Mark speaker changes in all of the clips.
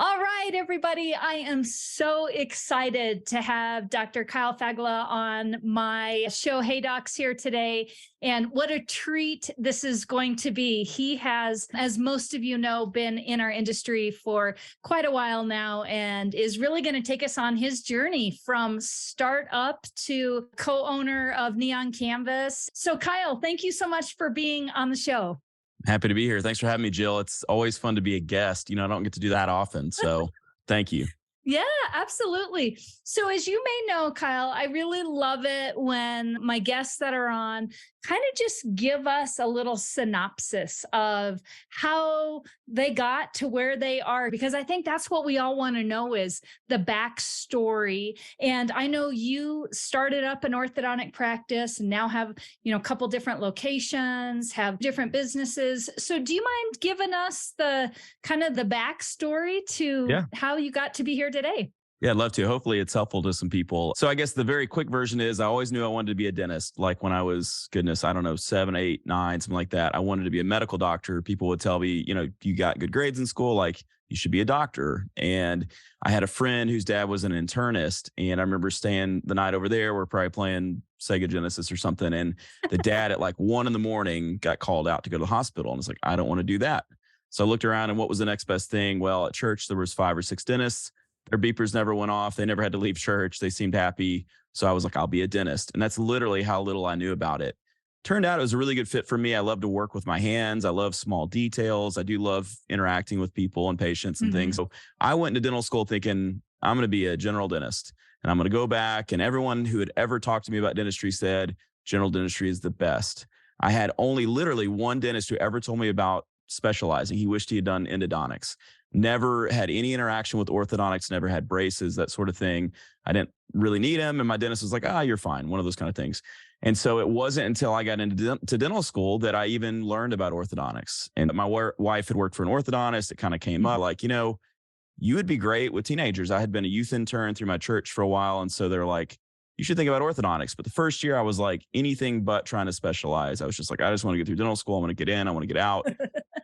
Speaker 1: All right, everybody. I am so excited to have Dr. Kyle Fagala on my show, Hey Docs, here today. And what a treat this is going to be. He has, as most of you know, been in our industry for quite a while now and is really going to take us on his journey from startup to co-owner of Neon Canvas. So, Kyle, thank you so much for being on the show.
Speaker 2: Happy to be here. Thanks for having me, Jill. It's always fun to be a guest. I don't get to do that often. So thank you.
Speaker 1: Yeah, absolutely. So as you may know, Kyle, I really love it when my guests that are on kind of just give us a little synopsis of how they got to where they are, because I think that's what we all want to know is the backstory. And I know you started up an orthodontic practice and now have, a couple different locations, have different businesses. So do you mind giving us the kind of the backstory to how you got to be here today?
Speaker 2: Yeah, I'd love to. Hopefully it's helpful to some people. So I guess the very quick version is I always knew I wanted to be a dentist. Like when I was, I don't know, 7, 8, 9, something like that. I wanted to be a medical doctor. People would tell me, you got good grades in school, like you should be a doctor. And I had a friend whose dad was an internist. And I remember staying the night over there. We're probably playing Sega Genesis or something. And the dad at like 1 a.m. got called out to go to the hospital. And it's like, I don't want to do that. So I looked around and what was the next best thing? Well, at church, there was 5 or 6 dentists. Their beepers never went off. They never had to leave church. They seemed happy. So I was like, I'll be a dentist. And that's literally how little I knew about it. Turned out it was a really good fit for me. I love to work with my hands. I love small details. I do love interacting with people and patients and things. So I went into dental school thinking I'm going to be a general dentist and I'm going to go back. And everyone who had ever talked to me about dentistry said general dentistry is the best. I had only literally one dentist who ever told me about specializing. He wished he had done endodontics. Never had any interaction with orthodontics, never had braces, that sort of thing. I didn't really need him. And my dentist was like, you're fine. One of those kind of things. And so it wasn't until I got into dental school that I even learned about orthodontics. And my wife had worked for an orthodontist. It kind of came up like, you would be great with teenagers. I had been a youth intern through my church for a while. And so they're like, you should think about orthodontics. But the first year I was like anything but trying to specialize. I was just like, I just want to get through dental school. I want to get in. I want to get out.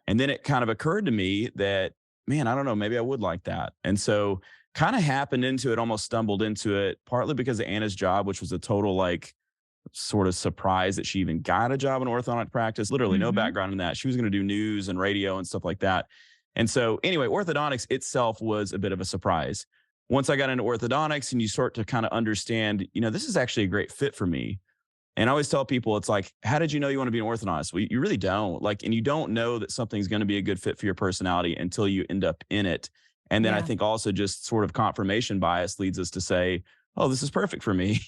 Speaker 2: And then it kind of occurred to me that, man, I don't know, maybe I would like that. And so kind of happened into it, almost stumbled into it, partly because of Anna's job, which was a total like sort of surprise that she even got a job in orthodontic practice. Literally no background in that. She was going to do news and radio and stuff like that. And so anyway, orthodontics itself was a bit of a surprise. Once I got into orthodontics and you start to kind of understand, this is actually a great fit for me. And I always tell people, it's like, how did you know you want to be an orthodontist? Well, you really don't. And you don't know that something's going to be a good fit for your personality until you end up in it. And then I think also just sort of confirmation bias leads us to say, oh, this is perfect for me.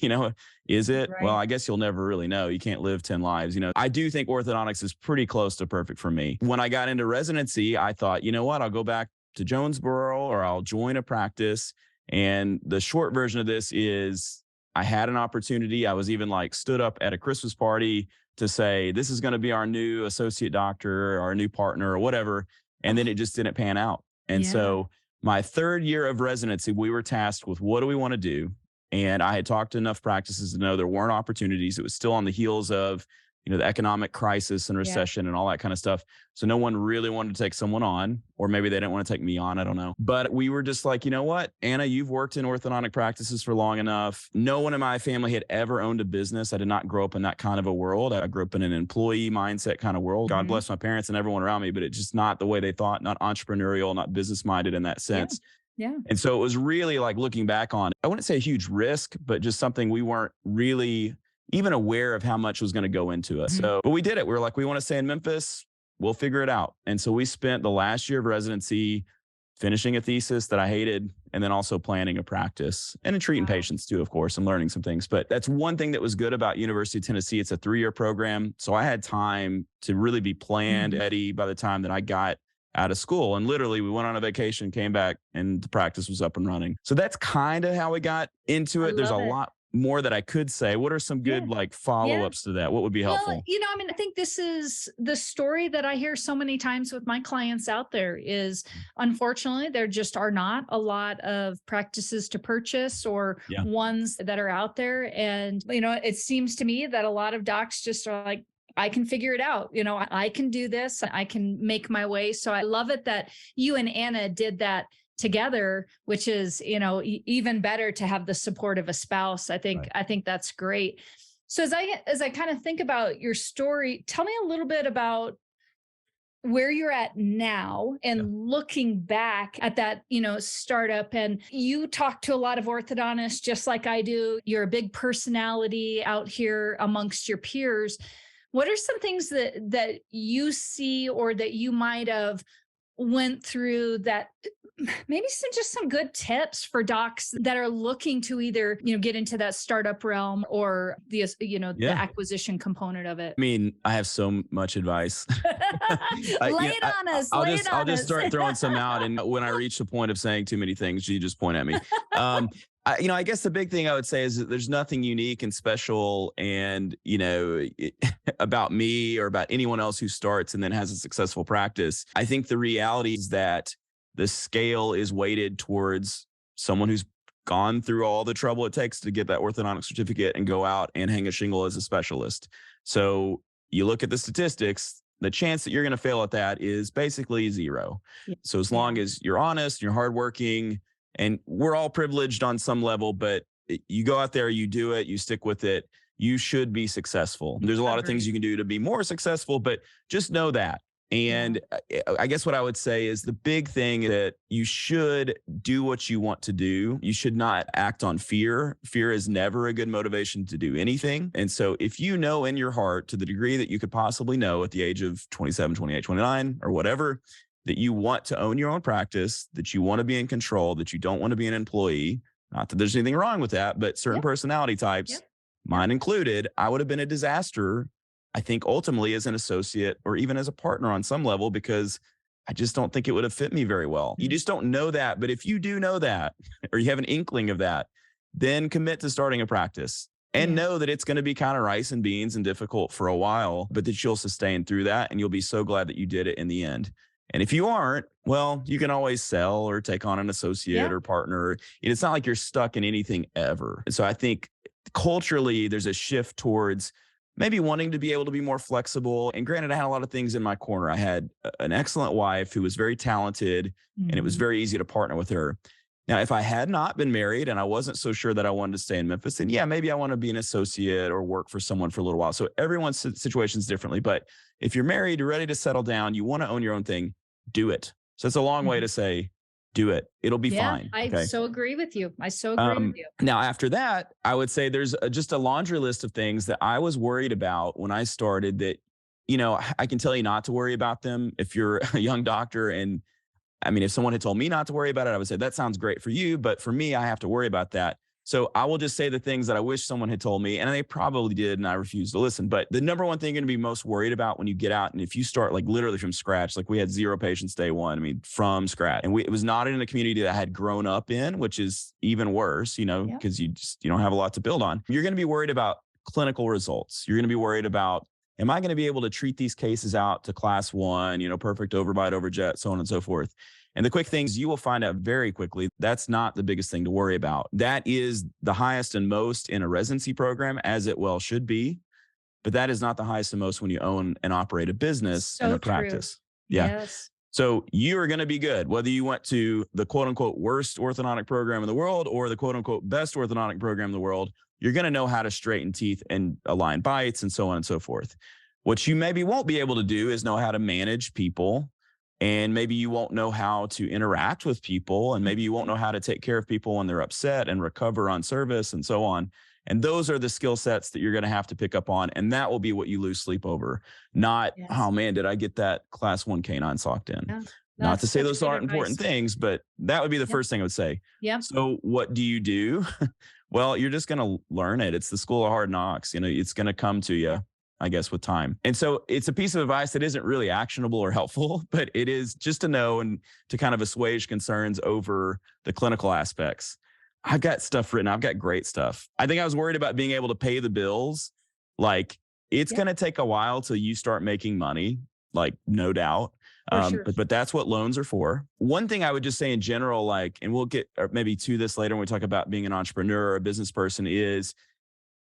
Speaker 2: Is it? Right. Well, I guess you'll never really know. You can't live 10 lives. I do think orthodontics is pretty close to perfect for me. When I got into residency, I thought, you know what? I'll go back to Jonesboro or I'll join a practice. And the short version of this is, I had an opportunity. I was even like stood up at a Christmas party to say, this is going to be our new associate doctor or our new partner or whatever. And then it just didn't pan out. And so my 3rd year of residency, we were tasked with what do we want to do? And I had talked to enough practices to know there weren't opportunities. It was still on the heels of, the economic crisis and recession and all that kind of stuff. So no one really wanted to take someone on, or maybe they didn't want to take me on. I don't know. But we were just like, you know what, Anna, you've worked in orthodontic practices for long enough. No one in my family had ever owned a business. I did not grow up in that kind of a world. I grew up in an employee mindset kind of world. God bless my parents and everyone around me, but it's just not the way they thought, not entrepreneurial, not business minded in that sense.
Speaker 1: Yeah.
Speaker 2: And so it was really like looking back on, I wouldn't say a huge risk, but just something we weren't really even aware of how much was going to go into it. So, but we did it. We were like, we want to stay in Memphis. We'll figure it out. And so we spent the last year of residency finishing a thesis that I hated, and then also planning a practice and treating patients too, of course, and learning some things. But that's one thing that was good about University of Tennessee. It's a 3-year program. So I had time to really be planned, Eddie, by the time that I got out of school. And literally we went on a vacation, came back, and the practice was up and running. So that's kind of how we got into it. There's a lot more that I could say. What are some good follow-ups to that? What would be helpful?
Speaker 1: Well, I think this is the story that I hear so many times with my clients out there is, unfortunately, there just are not a lot of practices to purchase or ones that are out there. And, it seems to me that a lot of docs just are like, I can figure it out. I can do this. I can make my way. So I love it that you and Anna did that together, which is, even better to have the support of a spouse. I think that's great. So as I kind of think about your story, tell me a little bit about where you're at now and looking back at that, startup. And you talk to a lot of orthodontists just like I do. You're a big personality out here amongst your peers. What are some things that you see or that you might have went through that maybe some good tips for docs that are looking to either, get into that startup realm or the acquisition component of it?
Speaker 2: I mean, I have so much advice.
Speaker 1: Lay it on us.
Speaker 2: I'll just start throwing some out. And when I reach the point of saying too many things, you just point at me. I guess the big thing I would say is that there's nothing unique and special and, about me or about anyone else who starts and then has a successful practice. I think the reality is that the scale is weighted towards someone who's gone through all the trouble it takes to get that orthodontic certificate and go out and hang a shingle as a specialist. So you look at the statistics, the chance that you're going to fail at that is basically zero. Yeah. So as long as you're honest, you're hardworking, and we're all privileged on some level, but you go out there, you do it, you stick with it, you should be successful. There's a lot of things you can do to be more successful, but just know that. And I guess what I would say is the big thing that you should do what you want to do. You should not act on fear. Fear is never a good motivation to do anything. And so if you know in your heart, to the degree that you could possibly know at the age of 27, 28, 29, or whatever, that you want to own your own practice, that you want to be in control, that you don't want to be an employee, not that there's anything wrong with that, but certain personality types, mine included, I would have been a disaster, I think, ultimately as an associate or even as a partner on some level, because I just don't think it would have fit me very well. You just don't know that. But if you do know that, or you have an inkling of that, then commit to starting a practice and know that it's going to be kind of rice and beans and difficult for a while, but that you'll sustain through that. And you'll be so glad that you did it in the end. And if you aren't, well, you can always sell or take on an associate or partner. It's not like you're stuck in anything ever. And so I think culturally, there's a shift towards maybe wanting to be able to be more flexible. And granted, I had a lot of things in my corner. I had an excellent wife who was very talented, and it was very easy to partner with her. Now, if I had not been married and I wasn't so sure that I wanted to stay in Memphis, then maybe I want to be an associate or work for someone for a little while. So everyone's situation is differently. But if you're married, you're ready to settle down, you want to own your own thing, do it. So it's a long way to say, do it. It'll be fine.
Speaker 1: I so agree with you.
Speaker 2: Now, after that, I would say there's just a laundry list of things that I was worried about when I started that, I can tell you not to worry about them if you're a young doctor. And I mean, if someone had told me not to worry about it, I would say, that sounds great for you. But for me, I have to worry about that. So I will just say the things that I wish someone had told me, and they probably did, and I refused to listen. But the number one thing you're going to be most worried about when you get out, and if you start like literally from scratch, like we had 0 patients day one, I mean, from scratch. And it was not in a community that I had grown up in, which is even worse, because you don't have a lot to build on. You're going to be worried about clinical results. You're going to be worried about, am I going to be able to treat these cases out to class 1, perfect overbite, overjet, so on and so forth. And the quick things you will find out very quickly, that's not the biggest thing to worry about. That is the highest and most in a residency program, as it well should be. But that is not the highest and most when you own and operate a business and a practice. Yeah. Yes. So you are going to be good, whether you went to the quote unquote worst orthodontic program in the world or the quote unquote best orthodontic program in the world. You're going to know how to straighten teeth and align bites and so on and so forth. What you maybe won't be able to do is know how to manage people. And maybe you won't know how to interact with people, and maybe you won't know how to take care of people when they're upset and recover on service and so on. And those are the skill sets that you're going to have to pick up on. And that will be what you lose sleep over. Not, oh man, did I get that class 1 canine socked in? Yeah, not to say those aren't important things, but that would be the first thing I would say. Yeah. So what do you do? Well, you're just going to learn it. It's the school of hard knocks. It's going to come to you, I guess, with time. And so it's a piece of advice that isn't really actionable or helpful, but it is just to know and to kind of assuage concerns over the clinical aspects. I've got stuff written. I've got great stuff. I think I was worried about being able to pay the bills. Like, it's going to take a while till you start making money, like, no doubt. Sure. But that's what loans are for. One thing I would just say in general, and we'll get maybe to this later when we talk about being an entrepreneur or a business person, is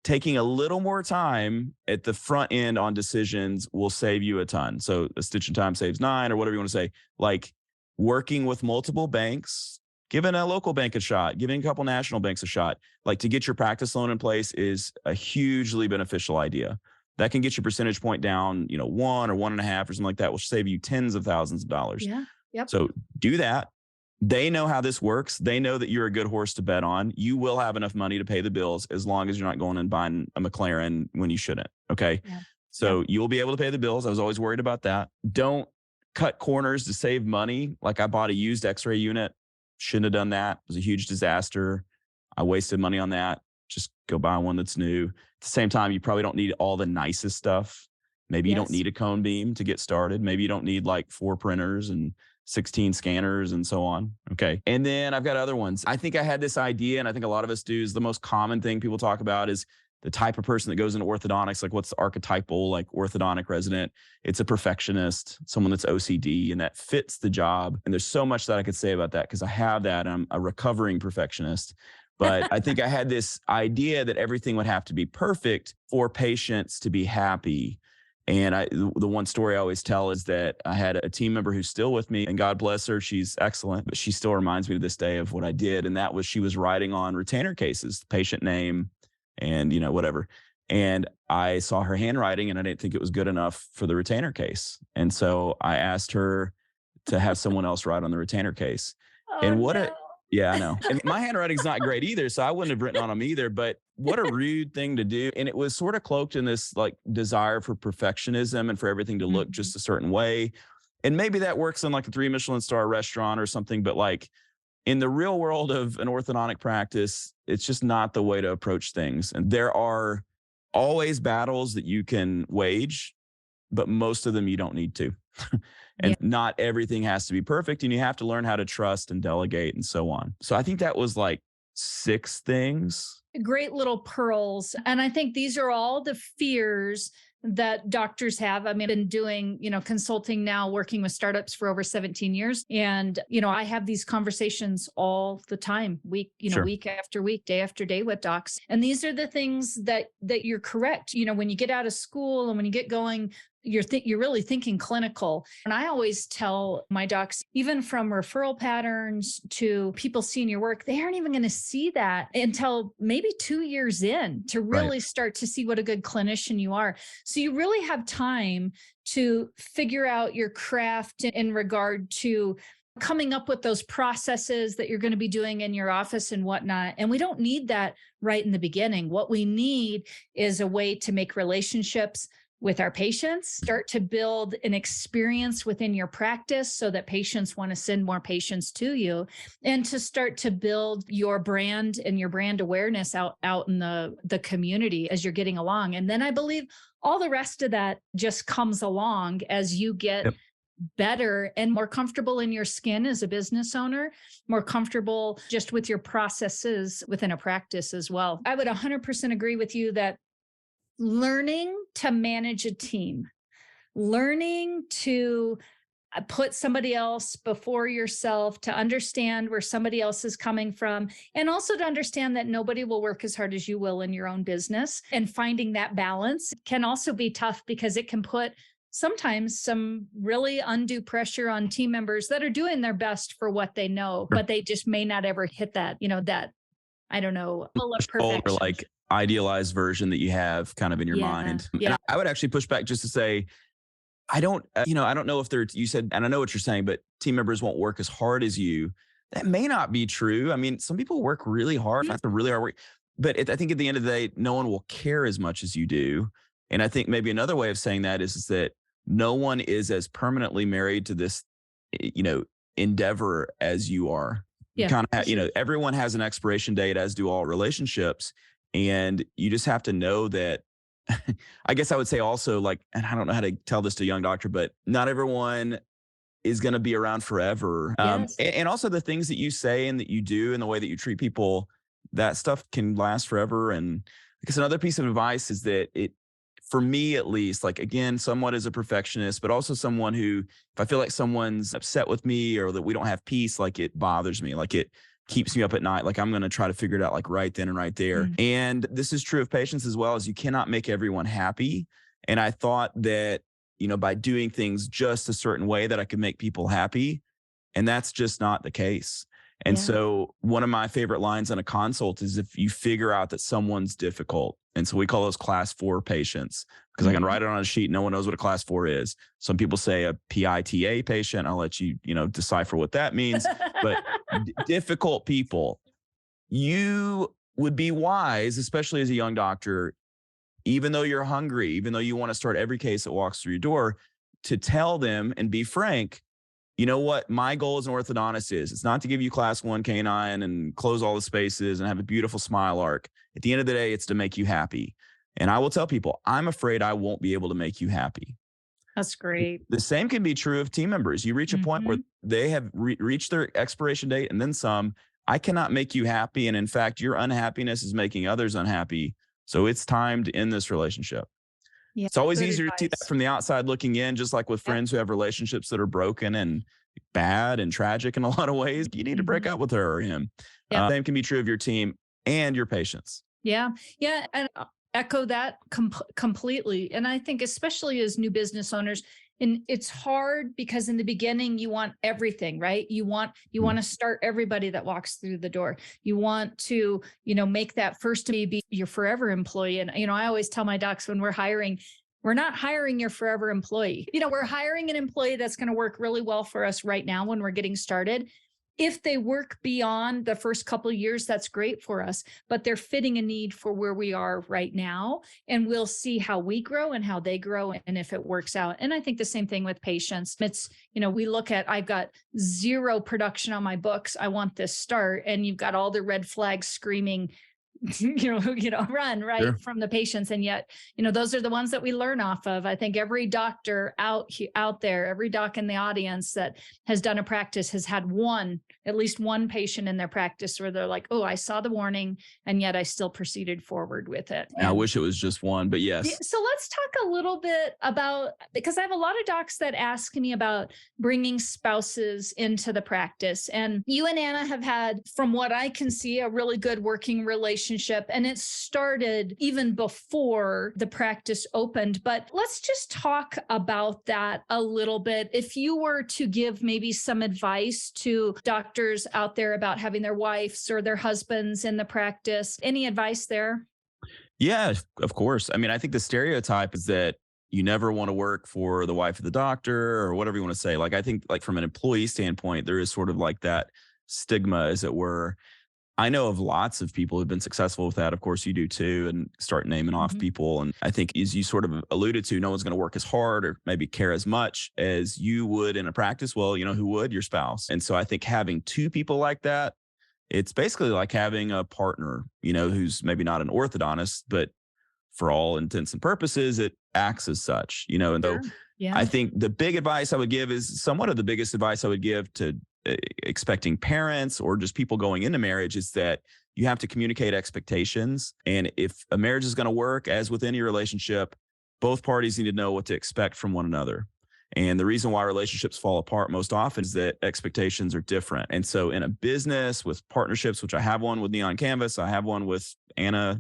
Speaker 2: taking a little more time at the front end on decisions will save you a ton. So a stitch in time saves 9, or whatever you want to say. Like, working with multiple banks, giving a local bank a shot, giving a couple national banks a shot, like to get your practice loan in place is a hugely beneficial idea. That can get your percentage point down, 1 or 1.5 or something like that, will save you tens of thousands of dollars.
Speaker 1: Yeah. Yep.
Speaker 2: So do that. They know how this works. They know that you're a good horse to bet on. You will have enough money to pay the bills as long as you're not going and buying a McLaren when you shouldn't. Okay.
Speaker 1: Yeah.
Speaker 2: So
Speaker 1: Yeah.
Speaker 2: you'll be able to pay the bills. I was always worried about that. Don't cut corners to save money. Like I bought a used x-ray unit. Shouldn't have done that. It was a huge disaster. I wasted money on that. Just go buy one that's new. At the same time, you probably don't need all the nicest stuff. Maybe you don't need a cone beam to get started. Maybe you don't need like 4 printers and 16 scanners and so on. Okay. And then I've got other ones. I think I had this idea, and I think a lot of us do, is the most common thing people talk about is the type of person that goes into orthodontics. Like what's the archetypal like orthodontic resident? It's a perfectionist, someone that's OCD and that fits the job. And there's so much that I could say about that because I have that. I'm a recovering perfectionist. But I think I had this idea that everything would have to be perfect for patients to be happy. And the one story I always tell is that I had a team member who's still with me, and God bless her, she's excellent, but she still reminds me to this day of what I did. And that was, she was writing on retainer cases, patient name and, whatever. And I saw her handwriting and I didn't think it was good enough for the retainer case. And so I asked her to have someone else write on the retainer case. And yeah, I know. And my handwriting's not great either, so I wouldn't have written on them either, but what a rude thing to do. And it was sort of cloaked in this like desire for perfectionism and for everything to look just a certain way. And maybe that works in like a 3 Michelin star restaurant or something, but like in the real world of an orthodontic practice, it's just not the way to approach things. And there are always battles that you can wage, but most of them you don't need to. And not everything has to be perfect, and you have to learn how to trust and delegate and so on. So I think that was like 6 things.
Speaker 1: Great little pearls. And I think these are all the fears that doctors have. I mean, I've been doing, consulting now, working with startups for over 17 years. And, I have these conversations all the time, week after week, day after day with docs. And these are the things that you're correct. When you get out of school and when you get going, you're really thinking clinical. And I always tell my docs, even from referral patterns to people seeing your work, they aren't even going to see that until maybe 2 years in to really start to see what a good clinician you are. So you really have time to figure out your craft in regard to coming up with those processes that you're going to be doing in your office and whatnot. And we don't need that right in the beginning. What we need is a way to make relationships with our patients, start to build an experience within your practice so that patients want to send more patients to you, and to start to build your brand and your brand awareness out in the community as you're getting along. And then I believe all the rest of that just comes along as you get better and more comfortable in your skin as a business owner, more comfortable just with your processes within a practice as well. I would 100% agree with you that learning to manage a team, learning to put somebody else before yourself, to understand where somebody else is coming from, and also to understand that nobody will work as hard as you will in your own business. And finding that balance can also be tough because it can put sometimes some really undue pressure on team members that are doing their best for what they know, but they just may not ever hit that, that, I don't know, level of perfection.
Speaker 2: Or like idealized version that you have kind of in your mind.
Speaker 1: Yeah.
Speaker 2: And I would actually push back just to say, I don't know if you said, and I know what you're saying, but team members won't work as hard as you. That may not be true. I mean, some people work really hard. That's a really hard work. But I think at the end of the day, no one will care as much as you do. And I think maybe another way of saying that is that no one is as permanently married to this, endeavor as you are. Yeah. Kind of, everyone has an expiration date, as do all relationships. And you just have to know that, I guess I would say also, like, and I don't know how to tell this to a young doctor, but not everyone is going to be around forever.
Speaker 1: Yes.
Speaker 2: And also the things that you say and that you do and the way that you treat people, that stuff can last forever. And because another piece of advice is that for me at least, like, again, somewhat as a perfectionist, but also someone who, if I feel like someone's upset with me or that we don't have peace, like it bothers me, like it keeps me up at night. Like I'm going to try to figure it out like right then and right there. And this is true of patients as well, as you cannot make everyone happy. And I thought that, by doing things just a certain way that I could make people happy, And that's just not the case. And
Speaker 1: Yeah.
Speaker 2: so one of my favorite lines on a consult is if you figure out that someone's difficult. And so we call those class 4 patients because I can write it on a sheet. No one knows what a class 4 is. Some people say a PITA patient. I'll let you, decipher what that means. But difficult people, you would be wise, especially as a young doctor, even though you're hungry, even though you want to start every case that walks through your door, to tell them and be frank, you know what my goal as an orthodontist is? It's not to give you class 1 canine and close all the spaces and have a beautiful smile arc. At the end of the day, it's to make you happy. And I will tell people, I'm afraid I won't be able to make you happy.
Speaker 1: That's great.
Speaker 2: The same can be true of team members. You reach a point where they have reached their expiration date and then some. I cannot make you happy. And in fact, your unhappiness is making others unhappy. So it's time to end this relationship.
Speaker 1: Yeah,
Speaker 2: it's always
Speaker 1: good
Speaker 2: easier to see
Speaker 1: advice.
Speaker 2: that from the outside looking in, just like with friends who have relationships that are broken and bad and tragic in a lot of ways. You need to break up with her or him. Same can be true of your team and your patients.
Speaker 1: Yeah. Yeah. And echo that completely. And I think especially as new business owners, and it's hard because in the beginning you want everything, right? You want to start everybody that walks through the door. You want to, make that first be your forever employee. And, I always tell my docs when we're hiring, we're not hiring your forever employee. We're hiring an employee that's going to work really well for us right now when we're getting started. If they work beyond the first couple of years, that's great for us, but they're fitting a need for where we are right now. And we'll see how we grow and how they grow and if it works out. And I think the same thing with patients. It's, we look at, I've got 0 production on my books. I want this start. And you've got all the red flags screaming, run right from the patients. And yet, those are the ones that we learn off of. I think every doctor out there, every doc in the audience that has done a practice has had at least one patient in their practice where they're like, oh, I saw the warning and yet I still proceeded forward with it.
Speaker 2: And I wish it was just one, but yes.
Speaker 1: So let's talk a little bit about, because I have a lot of docs that ask me about bringing spouses into the practice. And you and Anna have had, from what I can see, a really good working relationship. And it started even before the practice opened. But let's just talk about that a little bit. If you were to give maybe some advice to doctors out there about having their wives or their husbands in the practice, any advice there?
Speaker 2: Yeah, of course. I mean, I think the stereotype is that you never want to work for the wife of the doctor or whatever you want to say. Like, I think like from an employee standpoint, there is sort of like that stigma, as it were. I know of lots of people who've been successful with that. Of course, you do too, and start naming off people. And I think, as you sort of alluded to, no one's going to work as hard or maybe care as much as you would in a practice. Well, who would? Your spouse. And so I think having 2 people like that, it's basically like having a partner, who's maybe not an orthodontist, but for all intents and purposes, it acts as such, and so I think the big advice I would give is somewhat of the biggest advice I would give to expecting parents or just people going into marriage is that you have to communicate expectations. And if a marriage is going to work, as with any relationship, both parties need to know what to expect from one another. And the reason why relationships fall apart most often is that expectations are different. And so in a business with partnerships, which I have one with Neon Canvas, I have one with Anna,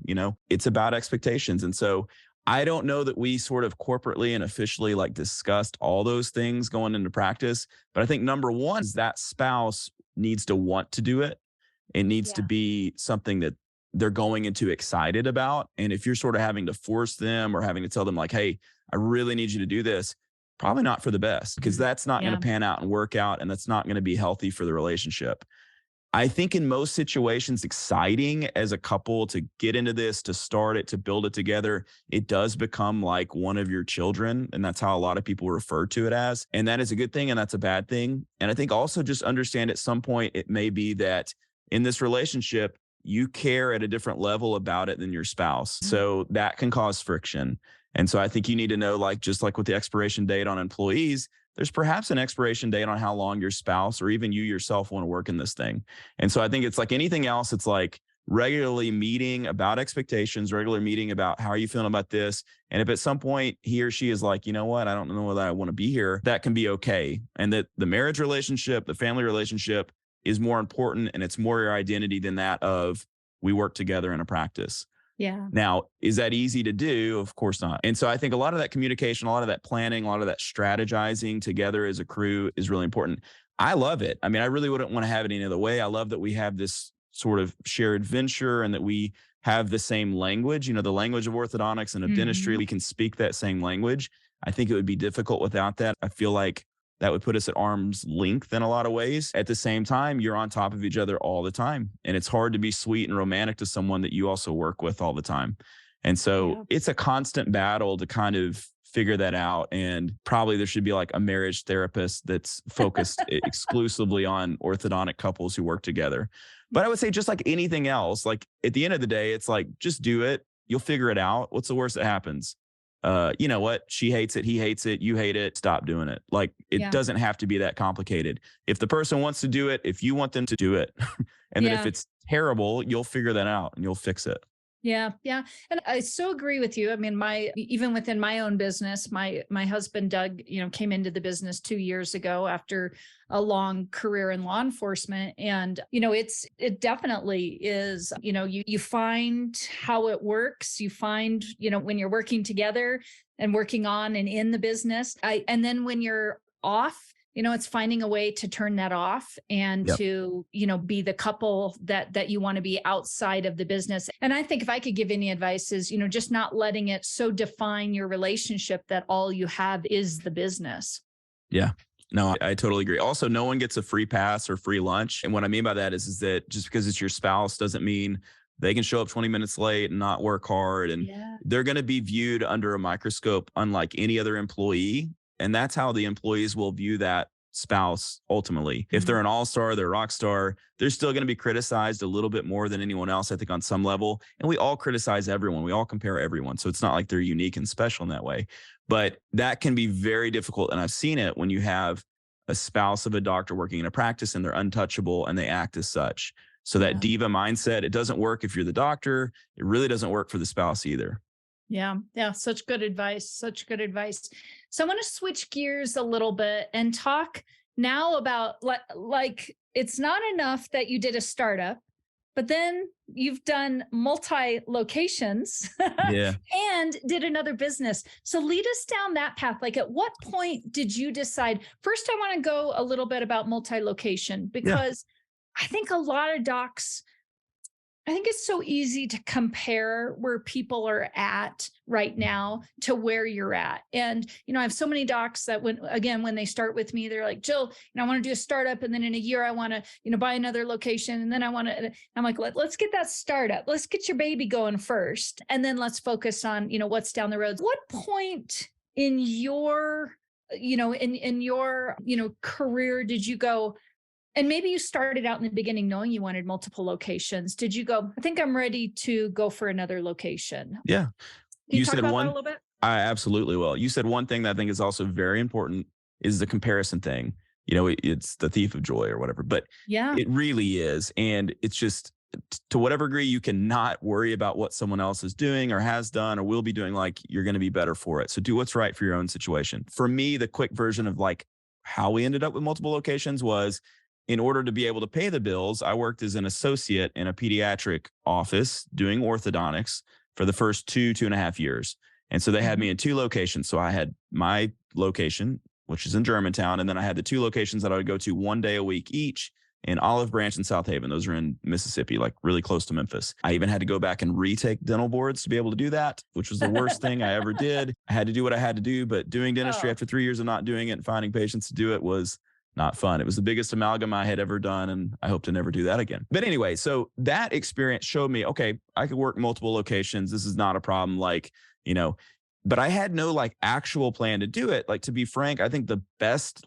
Speaker 2: it's about expectations. And so I don't know that we sort of corporately and officially discussed all those things going into practice. But I think number one is that spouse needs to want to do it. It needs to be something that they're going into excited about. And if you're sort of having to force them or having to tell them hey, I really need you to do this, probably not for the best, because that's not going to pan out and work out. And that's not going to be healthy for the relationship. I think in most situations, exciting as a couple to get into this, to start it, to build it together, it does become like one of your children. And that's how a lot of people refer to it as. And that is a good thing. And that's a bad thing. And I think also just understand at some point, it may be that in this relationship, you care at a different level about it than your spouse. So that can cause friction. And so I think you need to know, just like with the expiration date on employees, there's perhaps an expiration date on how long your spouse or even you yourself want to work in this thing. And so I think it's like anything else. It's like regularly meeting about expectations, regular meeting about how are you feeling about this. And if at some point he or she is like, you know what, I don't know whether I want to be here, that can be okay. And that the marriage relationship, the family relationship is more important, and it's more your identity than that of we work together in a practice.
Speaker 1: Yeah.
Speaker 2: Now, is that easy to do? Of course not. And so I think a lot of that communication, a lot of that planning, a lot of that strategizing together as a crew is really important. I love it. I mean, I really wouldn't want to have it any other way. I love that we have this sort of shared venture and that we have the same language, the language of orthodontics and of dentistry.
Speaker 1: Mhm.
Speaker 2: We can speak that same language. I think it would be difficult without that. I feel like that would put us at arm's length in a lot of ways. At the same time, you're on top of each other all the time. And it's hard to be sweet and romantic to someone that you also work with all the time. And so
Speaker 1: Yeah.
Speaker 2: it's a constant battle to kind of figure that out. And probably there should be like a marriage therapist that's focused exclusively on orthodontic couples who work together. But I would say just like anything else, like at the end of the day, it's like, just do it. You'll figure it out. What's the worst that happens? You know what? She hates it. He hates it. You hate it. Stop doing it. Like it
Speaker 1: Yeah.
Speaker 2: doesn't have to be that complicated. If the person wants to do it, if you want them to do it, and then if
Speaker 1: Yeah.
Speaker 2: it's terrible, you'll figure that out and you'll fix it.
Speaker 1: Yeah, yeah. And I so agree with you. I mean, even within my own business, my husband Doug, came into the business 2 years ago after a long career in law enforcement. And, it definitely is, you find how it works. You find, when you're working together and working on and in the business. And then when you're off, it's finding a way to turn that off and
Speaker 2: Yep.
Speaker 1: to, be the couple that you want to be outside of the business. And I think if I could give any advice is, just not letting it so define your relationship that all you have is the business.
Speaker 2: Yeah. No, I totally agree. Also, no one gets a free pass or free lunch. And what I mean by that is that just because it's your spouse doesn't mean they can show up 20 minutes late and not work hard. And
Speaker 1: Yeah.
Speaker 2: they're going to be viewed under a microscope, unlike any other employee. And that's how the employees will view that spouse ultimately. If they're an all-star, they're a rock star, they're still going to be criticized a little bit more than anyone else, I think, on some level. And we all criticize everyone. We all compare everyone. So it's not like they're unique and special in that way. But that can be very difficult. And I've seen it when you have a spouse of a doctor working in a practice and they're untouchable and they act as such. So that
Speaker 1: Yeah.
Speaker 2: diva mindset, it doesn't work if you're the doctor. It really doesn't work for the spouse either.
Speaker 1: Yeah. Yeah. Such good advice. Such good advice. So I want to switch gears a little bit and talk now about like it's not enough that you did a startup, but then you've done multi locations
Speaker 2: Yeah.
Speaker 1: and did another business. So lead us down that path. Like at what point did you decide? First, I want to go a little bit about multi location because I think a lot of docs, I think it's so easy to compare where people are at right now to where you're at. And, I have so many docs that when they start with me, they're like, Jill, I want to do a startup. And then in a year, I want to, buy another location. And then I'm like, let's get that startup. Let's get your baby going first. And then let's focus on, what's down the road. What point in your, in your, career did you go, and maybe you started out in the beginning knowing you wanted multiple locations. Did you go, I think I'm ready to go for another location?
Speaker 2: Yeah.
Speaker 1: Can you
Speaker 2: You
Speaker 1: talk
Speaker 2: said
Speaker 1: about that a
Speaker 2: one,
Speaker 1: little bit?
Speaker 2: I absolutely will. You said one thing that I think is also very important is the comparison thing. It's the thief of joy or whatever, but
Speaker 1: Yeah.
Speaker 2: it really is. And it's just to whatever degree you cannot worry about what someone else is doing or has done or will be doing, like you're going to be better for it. So do what's right for your own situation. For me, the quick version of like how we ended up with multiple locations was in order to be able to pay the bills, I worked as an associate in a pediatric office doing orthodontics for the first 2.5 years. And so they had me in 2 locations. So I had my location, which is in Germantown. And then I had the 2 locations that I would go to 1 day a week each in Olive Branch and South Haven. Those are in Mississippi, like really close to Memphis. I even had to go back and retake dental boards to be able to do that, which was the worst thing I ever did. I had to do what I had to do, but doing dentistry after 3 years of not doing it and finding patients to do it was not fun. It was the biggest amalgam I had ever done, and I hope to never do that again. But anyway, so that experience showed me, okay, I could work multiple locations. This is not a problem. But I had no like actual plan to do it. Like, to be frank, I think the best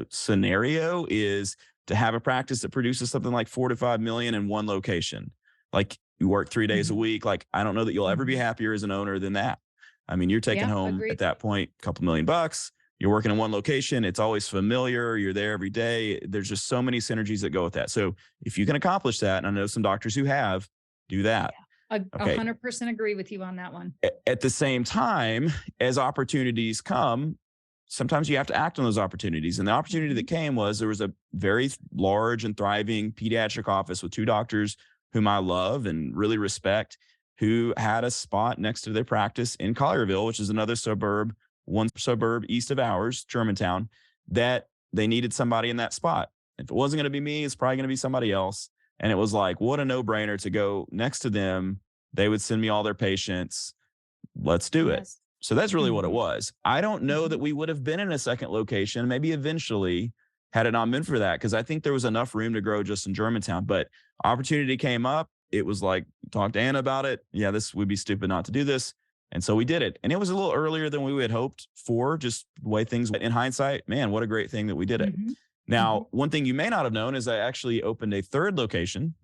Speaker 2: scenario is to have a practice that produces something like 4 to 5 million in one location. Like you work 3 days a week. Like, I don't know that you'll ever be happier as an owner than that. I mean, you're taking home
Speaker 1: agreed.
Speaker 2: at that point, a couple $1,000,000. You're working in one location. It's always familiar. You're there every day. There's just so many synergies that go with that. So if you can accomplish that, and I know some doctors who have, do that.
Speaker 1: I
Speaker 2: Okay.
Speaker 1: 100% agree with you on that one.
Speaker 2: At the same time, as opportunities come, sometimes you have to act on those opportunities. And the opportunity that came was there was a very large and thriving pediatric office with 2 doctors whom I love and really respect, who had a spot next to their practice in Collierville, which is another suburb, one suburb east of ours, Germantown, that they needed somebody in that spot. If it wasn't going to be me, it's probably going to be somebody else. And it was like, what a no-brainer to go next to them. They would send me all their patients. Let's do it.
Speaker 1: Yes.
Speaker 2: So that's really what it
Speaker 1: Mhm.
Speaker 2: was. I don't know
Speaker 1: Mhm.
Speaker 2: that we would have been in a second location, maybe eventually, had it not been for that, because I think there was enough room to grow just in Germantown. But opportunity came up. It was like, talk to Anna about it. Yeah, this would be stupid not to do this. And so we did it. And it was a little earlier than we had hoped for, just the way things went. In hindsight, man, what a great thing that we did it.
Speaker 1: Mhm. Mhm.
Speaker 2: Now, one thing you may not have known is I actually opened a third location.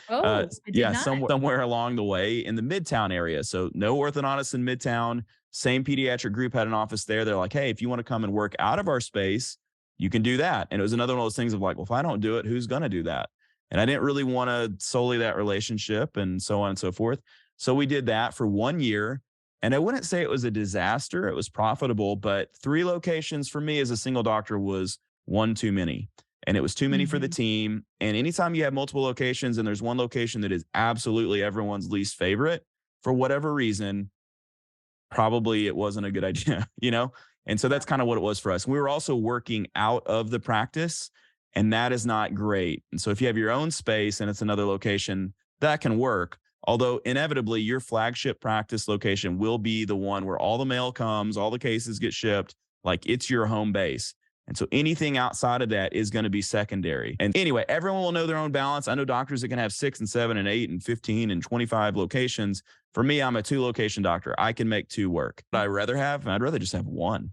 Speaker 1: Oh, I did
Speaker 2: Yeah,
Speaker 1: not.
Speaker 2: somewhere along the way in the Midtown area. So no orthodontists in Midtown. Same pediatric group had an office there. They're like, hey, if you want to come and work out of our space, you can do that. And it was another one of those things of like, well, if I don't do it, who's going to do that? And I didn't really want to solely that relationship and so on and so forth. So we did that for 1 year. And I wouldn't say it was a disaster. It was profitable, but 3 locations for me as a single doctor was one too many. And it was too many for the
Speaker 1: Mhm.
Speaker 2: team. And anytime you have multiple locations and there's one location that is absolutely everyone's least favorite, for whatever reason, probably it wasn't a good idea, you know? And so
Speaker 1: Yeah.
Speaker 2: that's kind of what it was for us. We were also working out of the practice, and that is not great. And so if you have your own space and it's another location, that can work. Although inevitably your flagship practice location will be the one where all the mail comes, all the cases get shipped, like it's your home base. And so anything outside of that is going to be secondary. And anyway, everyone will know their own balance. I know doctors that can have 6 and 7 and 8 and 15 and 25 locations. For me, I'm a 2 location doctor. I can make 2 work. But I'd rather just have 1.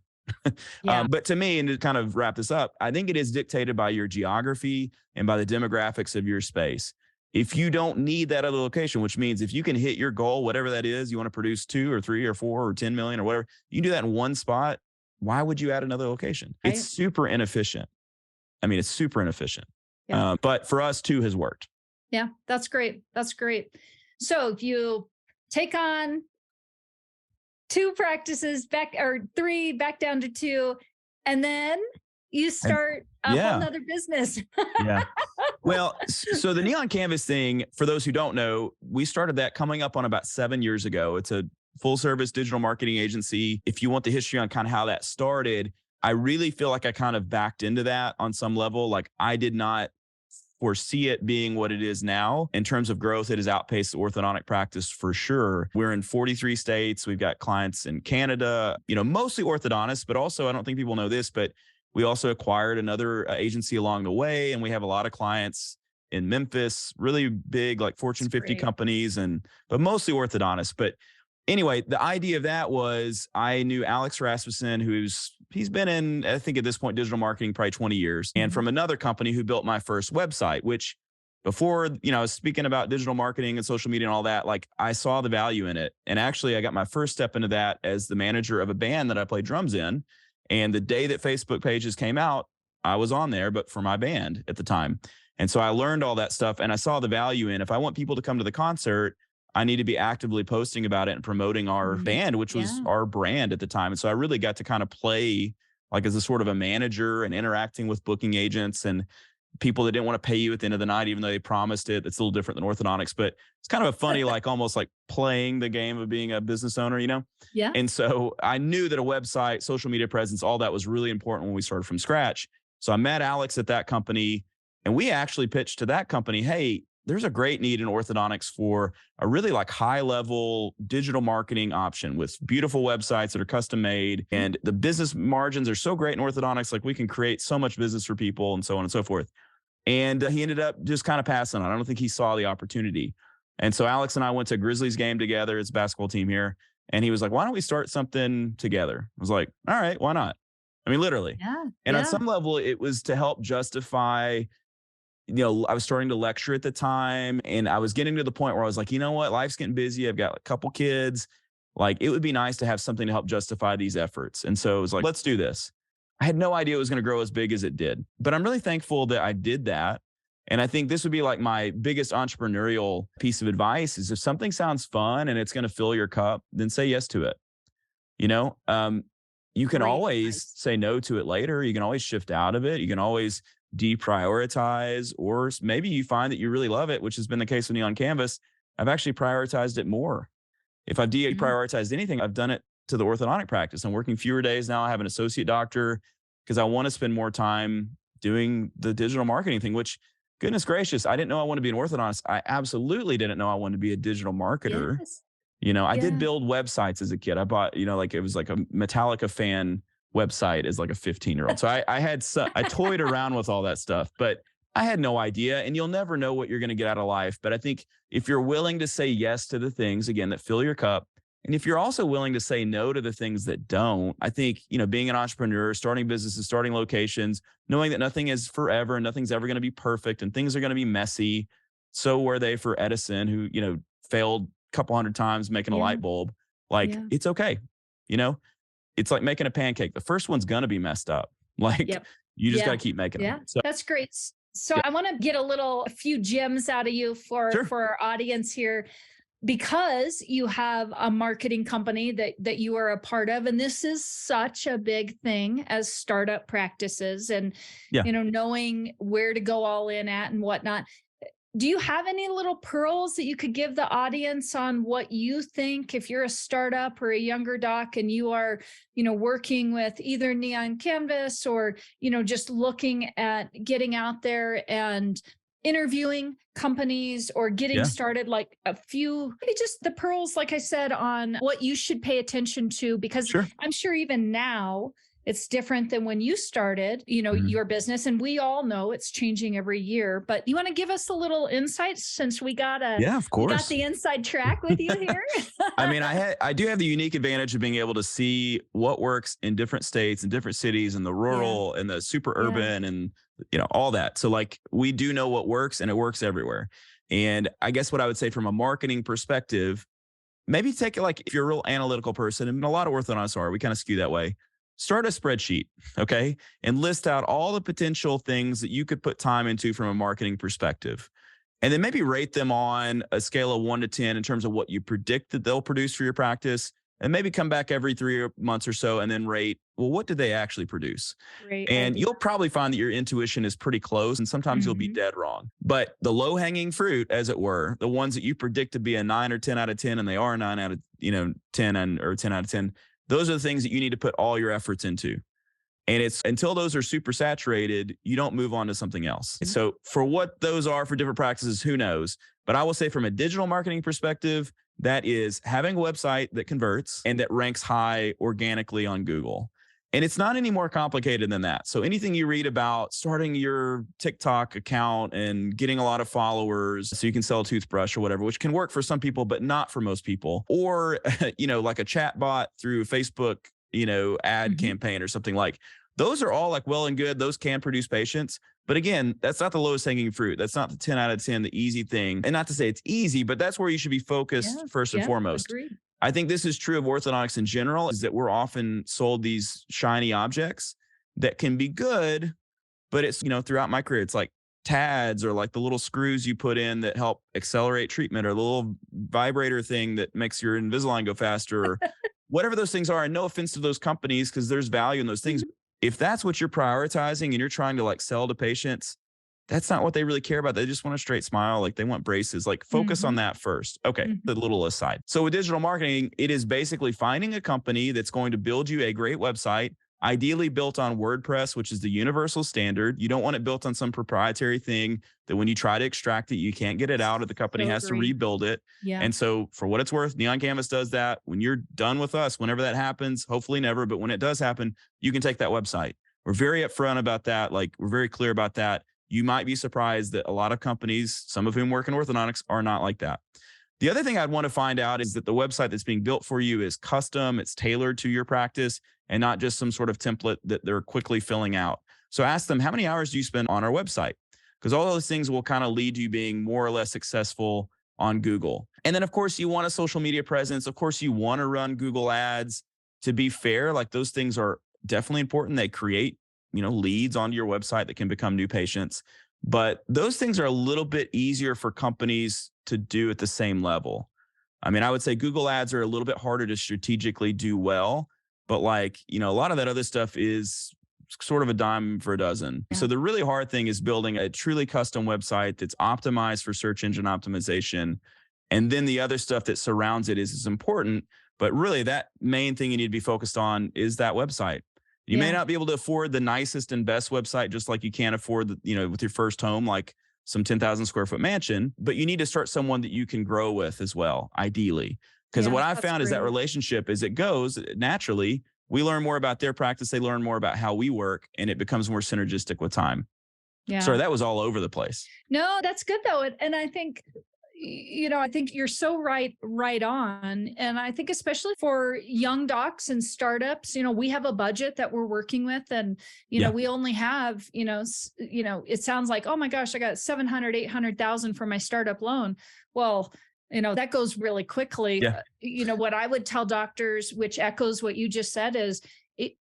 Speaker 1: Yeah.
Speaker 2: But to me, and to kind of wrap this up, I think it is dictated by your geography and by the demographics of your space. If you don't need that other location, which means if you can hit your goal, whatever that is, you want to produce 2 or 3 or 4 or 10 million or whatever, you can do that in one spot. Why would you add another location? It's
Speaker 1: Right.
Speaker 2: super inefficient. I mean, it's super inefficient.
Speaker 1: Yeah.
Speaker 2: But for us, 2 has worked.
Speaker 1: Yeah. That's great. That's great. So if you take on 2 practices back or 3 back down to 2, and then you
Speaker 2: And
Speaker 1: start a whole
Speaker 2: yeah,
Speaker 1: nother business.
Speaker 2: yeah. Well, so the neon canvas thing, for those who don't know, we started that coming up on about 7 years ago. It's a full service digital marketing agency. If you want the history on kind of how that started, I really feel like I kind of backed into that on some level. Like I did not foresee it being what it is now. In terms of growth, it has outpaced the orthodontic practice for sure. We're in 43 states. We've got clients in Canada, mostly orthodontists, but also I don't think people know this, but we also acquired another agency along the way. And we have a lot of clients in Memphis, really big, like Fortune
Speaker 1: That's
Speaker 2: 50
Speaker 1: great.
Speaker 2: companies, but mostly orthodontists. But anyway, the idea of that was I knew Alex Rasmussen, he's been in, I think at this point, digital marketing probably 20 years, and
Speaker 1: Mhm.
Speaker 2: from another company who built my first website, which before, I was speaking about digital marketing and social media and all that, like I saw the value in it. And actually I got my first step into that as the manager of a band that I play drums in. And the day that Facebook pages came out, I was on there, but for my band at the time. And so I learned all that stuff and I saw the value in if I want people to come to the concert, I need to be actively posting about it and promoting our
Speaker 1: Mhm.
Speaker 2: band, which was
Speaker 1: Yeah.
Speaker 2: our brand at the time. And so I really got to kind of play like as a sort of a manager and interacting with booking agents and people that didn't want to pay you at the end of the night, even though they promised it. It's a little different than orthodontics, but it's kind of a funny, like almost like playing the game of being a business owner.
Speaker 1: Yeah.
Speaker 2: And so I knew that a website, social media presence, all that was really important when we started from scratch. So I met Alex at that company and we actually pitched to that company, hey, there's a great need in orthodontics for a really like high level digital marketing option with beautiful websites that are custom made. And the business margins are so great in orthodontics. Like we can create so much business for people and so on and so forth. And he ended up just kind of passing on. I don't think he saw the opportunity. And so Alex and I went to a Grizzlies game together. It's a basketball team here. And he was like, why don't we start something together? I was like, all right, why not? I mean, literally.
Speaker 1: Yeah.
Speaker 2: And on
Speaker 1: Yeah.
Speaker 2: some level, it was to help justify, I was starting to lecture at the time and I was getting to the point where I was like, you know what? Life's getting busy. I've got a couple kids. Like it would be nice to have something to help justify these efforts. And so it was like, let's do this. I had no idea it was going to grow as big as it did, but I'm really thankful that I did that. And I think this would be like my biggest entrepreneurial piece of advice is if something sounds fun and it's going to fill your cup, then say yes to it. You know, you can
Speaker 1: Great
Speaker 2: always
Speaker 1: advice.
Speaker 2: say no to it later. You can always shift out of it. You can always deprioritize, or maybe you find that you really love it, which has been the case with Neon Canvas. I've actually prioritized it more. If I've
Speaker 1: Mhm.
Speaker 2: deprioritized anything, I've done it to the orthodontic practice. I'm working fewer days now. I have an associate doctor. because I want to spend more time doing the digital marketing thing, which goodness gracious, I didn't know I wanted to be an orthodontist. I absolutely didn't know I wanted to be a digital marketer.
Speaker 1: Yes.
Speaker 2: I did
Speaker 1: Yeah.
Speaker 2: build websites as a kid. I bought, like it was like a Metallica fan website as like a 15-year-old. So I toyed around with all that stuff, but I had no idea. And you'll never know what you're going to get out of life. But I think if you're willing to say yes to the things, again, that fill your cup, and if you're also willing to say no to the things that don't, I think, being an entrepreneur, starting businesses, starting locations, knowing that nothing is forever and nothing's ever going to be perfect and things are going to be messy. So were they for Edison, who, failed a couple hundred times making a
Speaker 1: Yeah.
Speaker 2: light bulb. Like,
Speaker 1: Yeah.
Speaker 2: it's okay. It's like making a pancake. The first one's going to be messed up. Like,
Speaker 1: Yep.
Speaker 2: you just
Speaker 1: Yeah.
Speaker 2: got to keep making
Speaker 1: Yeah.
Speaker 2: them. So,
Speaker 1: That's great. So
Speaker 2: Yeah.
Speaker 1: I want to get a few gems out of you for
Speaker 2: Sure.
Speaker 1: our audience here, because you have a marketing company that you are a part of, and this is such a big thing as startup practices, and
Speaker 2: Yeah.
Speaker 1: knowing where to go all in at and whatnot. Do you have any little pearls that you could give the audience on what you think, if you're a startup or a younger doc and you are, working with either Neon Canvas or, just looking at getting out there and interviewing companies or getting
Speaker 2: Yeah.
Speaker 1: started, like a few, maybe just the pearls, like I said, on what you should pay attention to, because
Speaker 2: Sure.
Speaker 1: I'm sure even now it's different than when you started,
Speaker 2: Mhm.
Speaker 1: your business. And we all know it's changing every year, but you want to give us a little insight, since we got
Speaker 2: Of course.
Speaker 1: the inside track with you here.
Speaker 2: I mean, I do have the unique advantage of being able to see what works in different states and different cities and the rural and the super urban and, all that. So like, we do know what works and it works everywhere. And I guess what I would say from a marketing perspective, maybe take it, like, if you're a real analytical person, and a lot of orthodontists are, we kind of skew that way. Start a spreadsheet, okay? And list out all the potential things that you could put time into from a marketing perspective. And then maybe rate them on a scale of 1 to 10 in terms of what you predict that they'll produce for your practice. And maybe come back every 3 months or so and then rate, well, what did they actually produce?
Speaker 1: Great
Speaker 2: And
Speaker 1: idea.
Speaker 2: you'll probably find that your intuition is pretty close, and sometimes you'll be
Speaker 1: Mhm.
Speaker 2: dead wrong. But the low hanging fruit, as it were, the ones that you predict to be a 9 or 10 out of 10, and they are 9 out of 10 or 10 out of 10, those are the things that you need to put all your efforts into. And it's until those are super saturated, you don't move on to something else. So for what those are for different practices, who knows? But I will say, from a digital marketing perspective, that is having a website that converts and that ranks high organically on Google. And it's not any more complicated than that. So anything you read about starting your TikTok account and getting a lot of followers so you can sell a toothbrush or whatever, which can work for some people, but not for most people, or, like a chat bot through Facebook, ad campaign or something, like, those are all like well and good. Those can produce patients. But again, that's not the lowest hanging fruit. That's not the 10 out of 10, the easy thing. And not to say it's easy, but that's where you should be focused first and foremost.
Speaker 1: Agreed.
Speaker 2: I think this is true of orthodontics in general, is that we're often sold these shiny objects that can be good, but it's, throughout my career, it's like TADs, or like the little screws you put in that help accelerate treatment, or the little vibrator thing that makes your Invisalign go faster, or whatever those things are. And no offense to those companies, because there's value in those things. If that's what you're prioritizing and you're trying to like sell to patients, that's not what they really care about. They just want a straight smile. Like, they want braces. Like, focus on that first. Okay. The little aside. So with digital marketing, it is basically finding a company that's going to build you a great website, ideally built on WordPress, which is the universal standard. You don't want it built on some proprietary thing that when you try to extract it, you can't get it out, or the company has to rebuild it.
Speaker 1: Yeah.
Speaker 2: And so, for what it's worth, Neon Canvas does that. When you're done with us, whenever that happens, hopefully never, but when it does happen, you can take that website. We're very upfront about that. Like, we're very clear about that. You might be surprised that a lot of companies, some of whom work in orthodontics, are not like that. The other thing I'd want to find out is that the website that's being built for you is custom, it's tailored to your practice, and not just some sort of template that they're quickly filling out. So ask them, how many hours do you spend on our website? Because all those things will kind of lead to you being more or less successful on Google. And then, of course, you want a social media presence. Of course, you want to run Google ads. To be fair, like, those things are definitely important. They create, leads onto your website that can become new patients. But those things are a little bit easier for companies to do at the same level. I mean, I would say Google ads are a little bit harder to strategically do well, but like, a lot of that other stuff is sort of a dime for a dozen.
Speaker 1: Yeah.
Speaker 2: So the really hard thing is building a truly custom website that's optimized for search engine optimization. And then the other stuff that surrounds it is important, but really that main thing you need to be focused on is that website. You may not be able to afford the nicest and best website, just like you can't afford, with your first home, like some 10,000 square foot mansion, but you need to start someone that you can grow with as well, ideally. Because what I found is that relationship, as it goes naturally, we learn more about their practice. They learn more about how we work, and it becomes more synergistic with time.
Speaker 1: Yeah.
Speaker 2: Sorry, that was all over the place.
Speaker 1: No, that's good though. And I think, I think you're so right on. And I think especially for young docs and startups, we have a budget that we're working with, and, we only have, it sounds like, oh my gosh, I got 700, 800,000 for my startup loan. Well, that goes really quickly.
Speaker 2: Yeah.
Speaker 1: What I would tell doctors, which echoes what you just said, is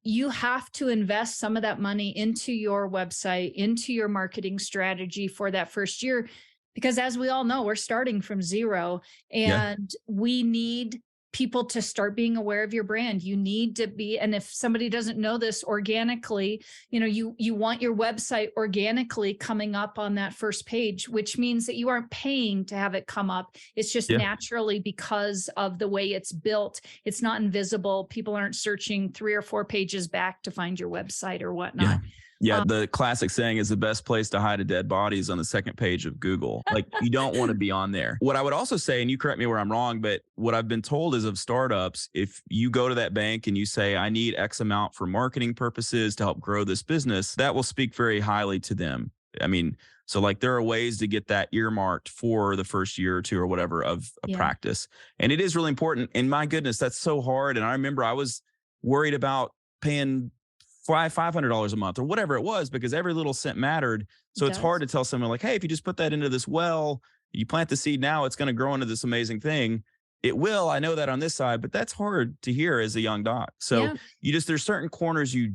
Speaker 1: you have to invest some of that money into your website, into your marketing strategy for that first year. Because as we all know, we're starting from zero, and we need people to start being aware of your brand. You need to be, and if somebody doesn't know this organically, you want your website organically coming up on that first page, which means that you aren't paying to have it come up. It's just naturally because of the way it's built. It's not invisible. People aren't searching 3 or 4 pages back to find your website or whatnot.
Speaker 2: Yeah, the classic saying is the best place to hide a dead body is on the second page of Google. Like, you don't want to be on there. What I would also say, and you correct me where I'm wrong, but what I've been told is of startups, if you go to that bank and you say, I need X amount for marketing purposes to help grow this business, that will speak very highly to them. I mean, so like there are ways to get that earmarked for the first year or two or whatever of a practice. And it is really important. And my goodness, that's so hard. And I remember I was worried about paying $500 a month or whatever it was, because every little cent mattered. So it's hard to tell someone like, hey, if you just put that into this well, you plant the seed now, it's going to grow into this amazing thing. It will. I know that on this side, but that's hard to hear as a young doc. So there's certain corners you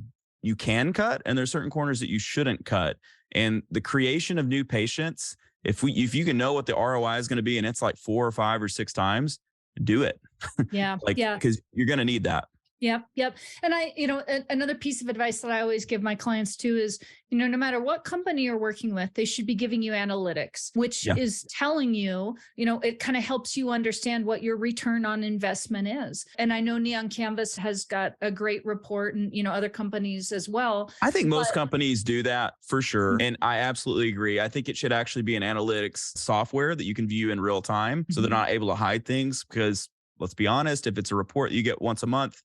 Speaker 2: can cut, and there's certain corners that you shouldn't cut. And the creation of new patients, if you can know what the ROI is going to be, and it's like 4 or 5 or 6 times, do it. Because you're going to need that.
Speaker 1: Yep. And another piece of advice that I always give my clients too is, no matter what company you're working with, they should be giving you analytics, which is telling you, it kind of helps you understand what your return on investment is. And I know Neon Canvas has got a great report, and, other companies as well.
Speaker 2: I think most companies do that for sure. And I absolutely agree. I think it should actually be an analytics software that you can view in real time. So they're not able to hide things, because let's be honest, if it's a report that you get once a month,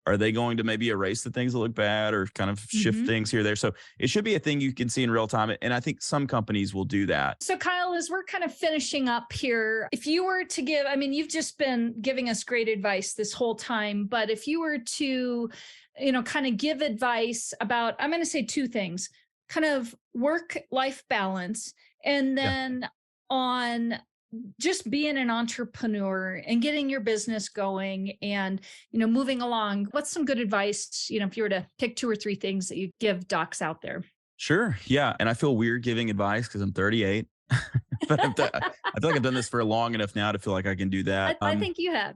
Speaker 2: are they going to maybe erase the things that look bad or kind of shift things here or there? So it should be a thing you can see in real time. And I think some companies will do that.
Speaker 1: So Kyle, as we're kind of finishing up here, if you were to give, you've just been giving us great advice this whole time, but if you were to, kind of give advice about, I'm going to say 2 things, kind of work-life balance, and then on just being an entrepreneur and getting your business going and, moving along. What's some good advice, if you were to pick 2 or 3 things that you give docs out there?
Speaker 2: Sure. Yeah. And I feel weird giving advice because I'm 38, but I feel like I've done this for long enough now to feel like I can do that.
Speaker 1: I think you have.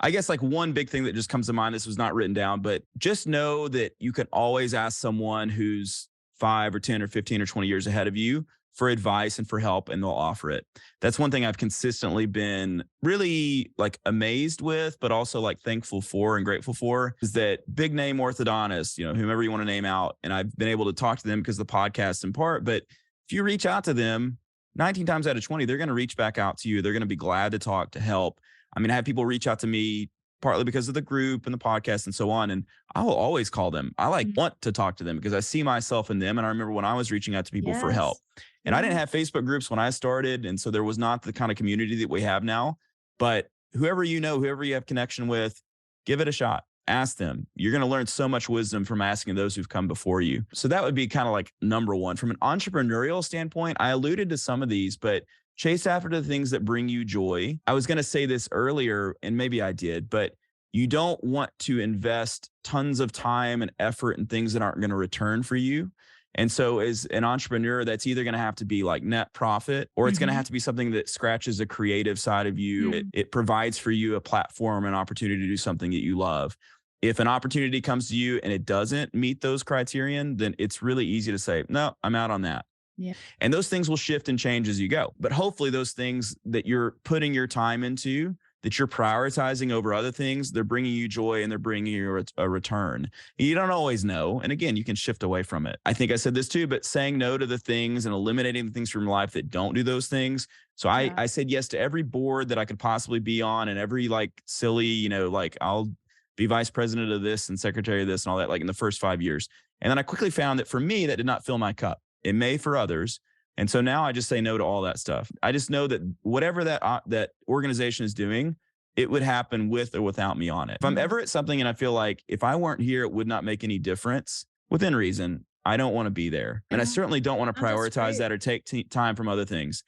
Speaker 2: I guess like one big thing that just comes to mind, this was not written down, but just know that you can always ask someone who's 5 or 10 or 15 or 20 years ahead of you for advice and for help, and they'll offer it. That's one thing I've consistently been really like amazed with, but also like thankful for and grateful for, is that big name orthodontists, whomever you want to name out. And I've been able to talk to them because of the podcast in part, but if you reach out to them 19 times out of 20, they're going to reach back out to you. They're going to be glad to talk, to help. I have people reach out to me partly because of the group and the podcast and so on. And I will always call them. I want to talk to them because I see myself in them. And I remember when I was reaching out to people for help, and I didn't have Facebook groups when I started. And so there was not the kind of community that we have now, but whoever you have connection with, give it a shot. Ask them. You're going to learn so much wisdom from asking those who've come before you. So that would be kind of like number one. From an entrepreneurial standpoint, I alluded to some of these, but chase after the things that bring you joy. I was going to say this earlier, and maybe I did, but you don't want to invest tons of time and effort in things that aren't going to return for you. And so as an entrepreneur, that's either going to have to be like net profit, or it's going to have to be something that scratches a creative side of you. It provides for you a platform, an opportunity to do something that you love. If an opportunity comes to you and it doesn't meet those criterion, then it's really easy to say, no, I'm out on that. Yeah. And those things will shift and change as you go. But hopefully those things that you're putting your time into that you're prioritizing over other things, they're bringing you joy and they're bringing you a return. You don't always know. And again, you can shift away from it. I think I said this too, but saying no to the things and eliminating the things from life that don't do those things. So I said yes to every board that I could possibly be on and every like silly, like I'll be vice president of this and secretary of this and all that, like in the first 5 years. And then I quickly found that for me, that did not fill my cup. It may for others. And so now I just say no to all that stuff. I just know that whatever that organization is doing, it would happen with or without me on it. If I'm ever at something and I feel like if I weren't here, it would not make any difference within reason, I don't want to be there. And I certainly don't want to prioritize that or take time from other things.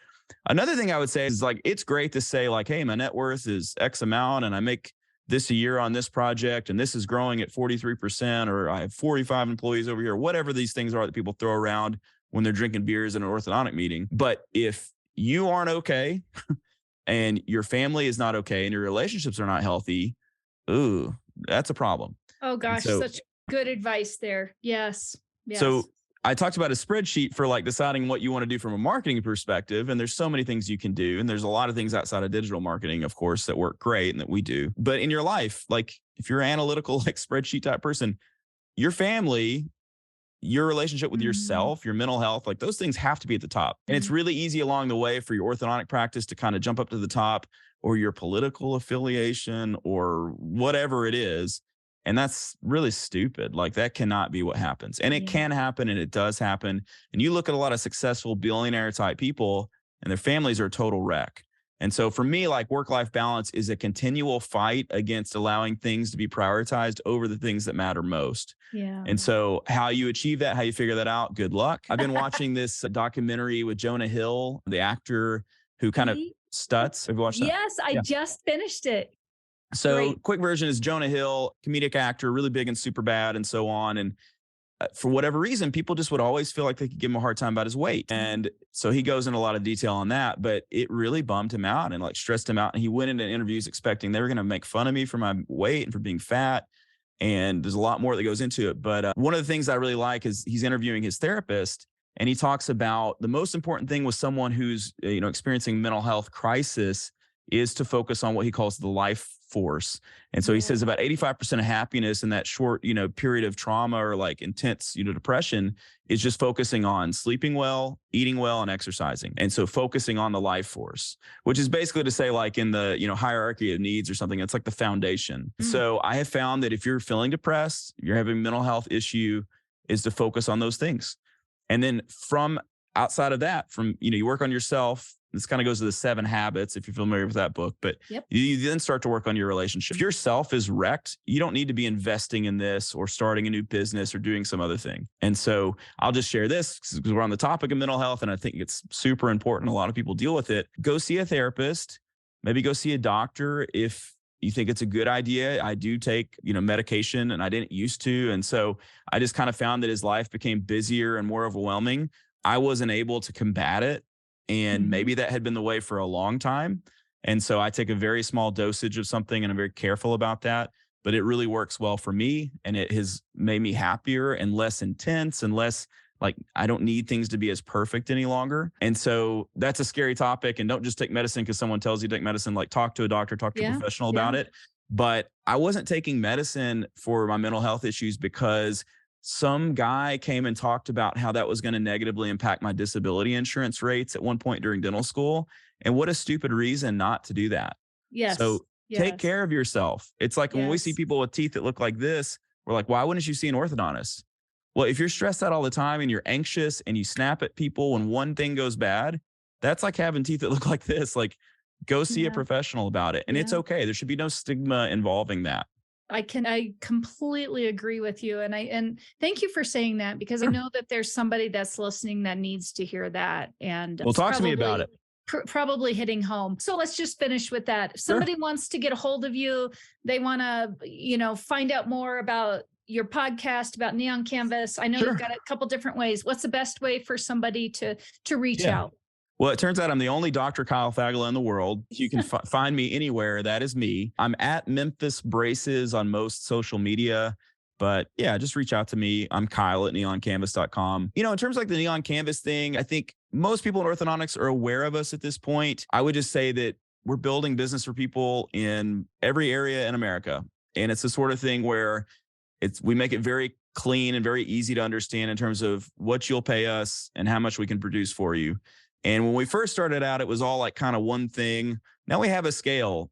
Speaker 2: Another thing I would say is like, it's great to say like, hey, my net worth is X amount and I make this a year on this project and this is growing at 43%, or I have 45 employees over here, whatever these things are that people throw around when they're drinking beers in an orthodontic meeting. But if you aren't okay and your family is not okay and your relationships are not healthy, ooh, that's a problem.
Speaker 1: Oh gosh, such good advice there. Yes.
Speaker 2: So I talked about a spreadsheet for like deciding what you want to do from a marketing perspective. And there's so many things you can do. And there's a lot of things outside of digital marketing, of course, that work great and that we do. But in your life, like if you're an analytical, like spreadsheet type person, your family, your relationship with yourself, your mental health, like those things have to be at the top. And it's really easy along the way for your orthodontic practice to kind of jump up to the top, or your political affiliation or whatever it is. And that's really stupid. Like that cannot be what happens. And it can happen and it does happen. And you look at a lot of successful billionaire type people and their families are a total wreck. And so for me, like work-life balance is a continual fight against allowing things to be prioritized over the things that matter most.
Speaker 1: Yeah.
Speaker 2: And so how you achieve that, how you figure that out, good luck. I've been watching this documentary with Jonah Hill, the actor who kind of stuts. Have you watched that?
Speaker 1: Yes, I just finished it.
Speaker 2: So quick version is Jonah Hill, comedic actor, really big and Superbad and so on. And for whatever reason, people just would always feel like they could give him a hard time about his weight. And so he goes into a lot of detail on that, but it really bummed him out and like stressed him out. And he went into interviews expecting they were going to make fun of me for my weight and for being fat. And there's a lot more that goes into it. But one of the things I really like is he's interviewing his therapist. And he talks about the most important thing with someone who's, experiencing mental health crisis is to focus on what he calls the life force. And so he says about 85% of happiness in that short, period of trauma or like intense, depression is just focusing on sleeping well, eating well, and exercising. And so focusing on the life force, which is basically to say like in the, hierarchy of needs or something, it's like the foundation. So I have found that if you're feeling depressed, you're having a mental health issue, is to focus on those things. And then from outside of that, you work on yourself. This kind of goes to the 7 habits, if you're familiar with that book, but you then start to work on your relationship. If your self is wrecked, you don't need to be investing in this or starting a new business or doing some other thing. And so I'll just share this because we're on the topic of mental health and I think it's super important. A lot of people deal with it. Go see a therapist, maybe go see a doctor if you think it's a good idea. I do take, medication and I didn't used to. And so I just kind of found that as life became busier and more overwhelming, I wasn't able to combat it. And maybe that had been the way for a long time. And so I take a very small dosage of something and I'm very careful about that, but it really works well for me. And it has made me happier and less intense and less like I don't need things to be as perfect any longer. And so that's a scary topic. And don't just take medicine because someone tells you to take medicine, like talk to a doctor, talk to a professional about it. But I wasn't taking medicine for my mental health issues because some guy came and talked about how that was going to negatively impact my disability insurance rates at one point during dental school. And what a stupid reason not to do that.
Speaker 1: Yes.
Speaker 2: So take care of yourself. It's like when we see people with teeth that look like this, we're like, why wouldn't you see an orthodontist? Well, if you're stressed out all the time and you're anxious and you snap at people when one thing goes bad, that's like having teeth that look like this. Like go see a professional about it. And it's okay. There should be no stigma involving that.
Speaker 1: I completely agree with you. And thank you for saying that because I know that there's somebody that's listening that needs to hear that. And
Speaker 2: well, talk to me about it.
Speaker 1: Probably hitting home. So let's just finish with that. If somebody wants to get a hold of you, they want to, find out more about your podcast, about Neon Canvas. I know you've got a couple different ways. What's the best way for somebody to reach out?
Speaker 2: Well, it turns out I'm the only Dr. Kyle Fagala in the world. You can find me anywhere. That is me. I'm at Memphis Braces on most social media. But yeah, just reach out to me. I'm Kyle at neoncanvas.com. In terms of like the Neon Canvas thing, I think most people in orthodontics are aware of us at this point. I would just say that we're building business for people in every area in America. And it's the sort of thing where we make it very clean and very easy to understand in terms of what you'll pay us and how much we can produce for you. And when we first started out, it was all like kind of one thing. Now we have a scale,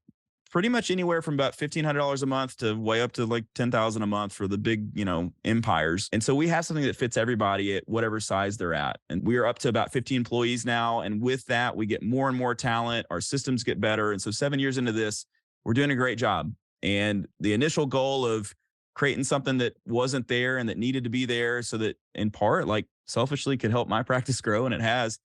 Speaker 2: pretty much anywhere from about $1,500 a month to way up to like $10,000 a month for the big, empires. And so we have something that fits everybody at whatever size they're at. And we are up to about 50 employees now. And with that, we get more and more talent. Our systems get better. And so 7 years into this, we're doing a great job. And the initial goal of creating something that wasn't there and that needed to be there so that in part, like selfishly could help my practice grow, and it has,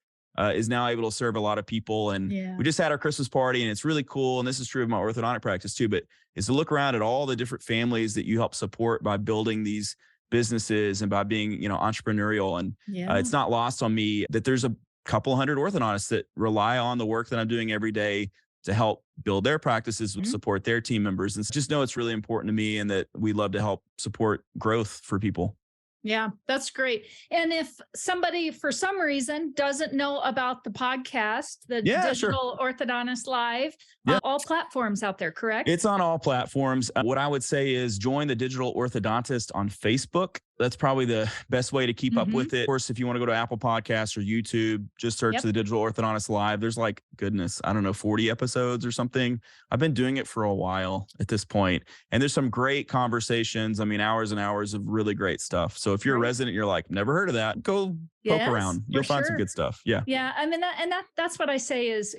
Speaker 2: is now able to serve a lot of people. And we just had our Christmas party, and it's really cool. And this is true of my orthodontic practice too, but is to look around at all the different families that you help support by building these businesses and by being, entrepreneurial. And it's not lost on me that there's a couple hundred orthodontists that rely on the work that I'm doing every day to help build their practices, support their team members. And just know it's really important to me and that we love to help support growth for people.
Speaker 1: Yeah, that's great. And if somebody, for some reason, doesn't know about the podcast, the Digital Orthodontist Live, all platforms out there, correct?
Speaker 2: It's on all platforms. What I would say is join the Digital Orthodontist on Facebook. That's probably the best way to keep up with it. Of course, if you want to go to Apple Podcasts or YouTube, just search the Digital Orthodontist Live. There's 40 episodes or something. I've been doing it for a while at this point. And there's some great conversations. I mean, hours and hours of really great stuff. So if you're a resident, you're like, never heard of that, go poke around. You'll find some good stuff. Yeah.
Speaker 1: Yeah. I mean, that's what I say is,